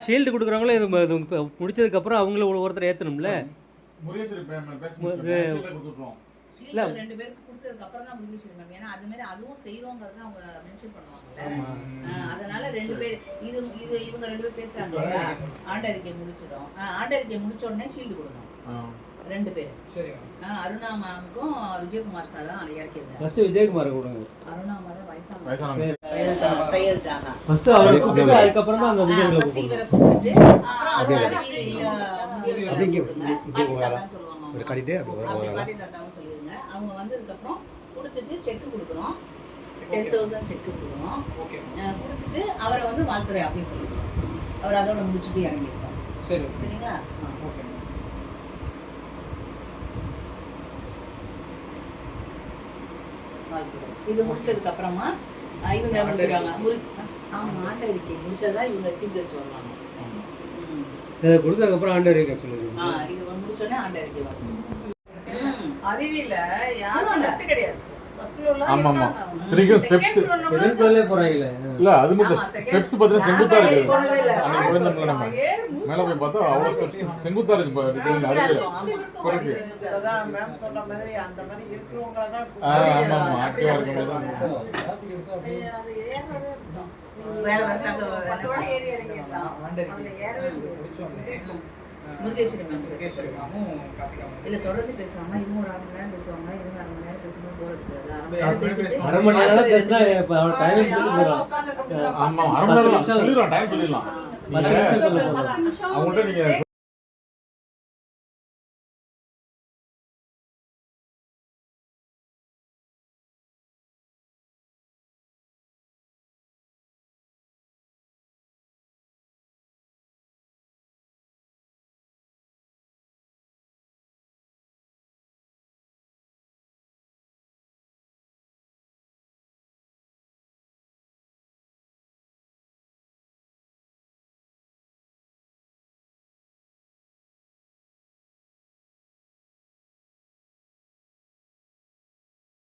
Shield கொடுக்குறவங்களே இது முடிச்சதுக்கப்புறம் அவங்கள ஒருத்தர் ஏற்றணும்ல. இல்ல 2 பேருக்கு கொடுத்ததுக்கு அப்புறம் தான் முருகேஸ்வரி மேம். ஏன்னா அது மாதிரி அதுவும் செய்றோங்கிறத அவங்க மென்ஷன் பண்ணுவாங்கல்ல. அதனால 2 பேர் இது இவங்க 2 பேர் பேசுறாங்க. ஆண்டறிக்கை முடிச்சிடும். ஆண்டறிக்கை முடிச்ச உடனே ஷீல்டு கொடுக்கணும் 2 பேர். சரி. அருணா மேம்க்கும் விஜயகுமார் சார் தான் இறக்கிருக்காங்க. ஃபர்ஸ்ட் விஜயகுமார் கொடுங்க. அருணா மேம் வயசானவங்க செய்யறதுக்காக. ஃபர்ஸ்ட் அவரை கூப்பிட்டு அதுக்கு அப்புறம் தான் அந்த விஜயகுமார் ஃபர்ஸ்ட் இவரை கூப்பிட்டு அப்படியே ஒரு கடிதே தாத்தாவும் சொல்லுங்க. அவங்க வந்ததுக்கு அப்புறம் கொடுத்துட்டு செக் கொடுக்குறோம். 10,000 செக் கொடுக்குறோம். ஓகே. கொடுத்துட்டு அவரை வந்து வாழ்த்துறை அப்படின்னு சொல்லிடுறோம். அவர் அதோட முடிச்சுட்டு இறங்கிருப்பார். சரி. சரிங்களா? ஓகே. வாழ்த்துறை இது முடிச்சதுக்கு அப்புறமா இவங்க முடிச்சிருக்காங்க. ஆண்ட இருக்கை முடிச்சதான் இவங்க சீஃப் கெஸ்ட் வருவாங்க. இதை கொடுத்ததுக்கப்புறம் ஆண்டறிக்கை சொல்லுங்க. இது முடிச்சோடனே ஆண்டறிக்கை வாசி. அறிவில யாரும் லெஃப்ட் கிடையாது. ஆமா ஆமா திரும்ப ஸ்டெப்ஸ் எதுக்குள்ளே போறாங்கல. இல்ல அது மட்டும் ஸ்டெப்ஸ் பார்த்தா செங்குத்தா இருக்கு. அன்னைக்கு போயிருந்தோம்ல நம்ம மேல போய் பார்த்தா அவ்வளவு ஸ்டெப்ஸ் செங்குத்தா இருக்கு. கரெக்ட். அதான் மேம் சொன்ன மாதிரி அந்த மாதிரி இருக்குறவங்க தான் ஆமா ஆமா ஆக்டிவா இருக்கவங்க தான். அது ஏறவே இருக்கும். வேற வந்தாங்க பத்தோட ஏறி இறங்கிடலாம். அந்த ஏறவே முடிச்சோமே. முருகேஸ்வரி மேம் இல்ல தொடர்ந்து பேசுவாங்க. இவங்க ஒரு 1/2 மணி நேரம் பேசுவாங்க. இவங்க 1/2 மணி நேரம் பேசும்போது போர் அடிச்சது. 1/2 மணி நேரம் பேசினா டைம் கொடுத்துறோம். ஆமா 1/2 மணி நேரம் சொல்லிடலாம். டைம் சொல்லிடலாம். 10 நிமிஷம் அவங்கள்ட்ட நீங்க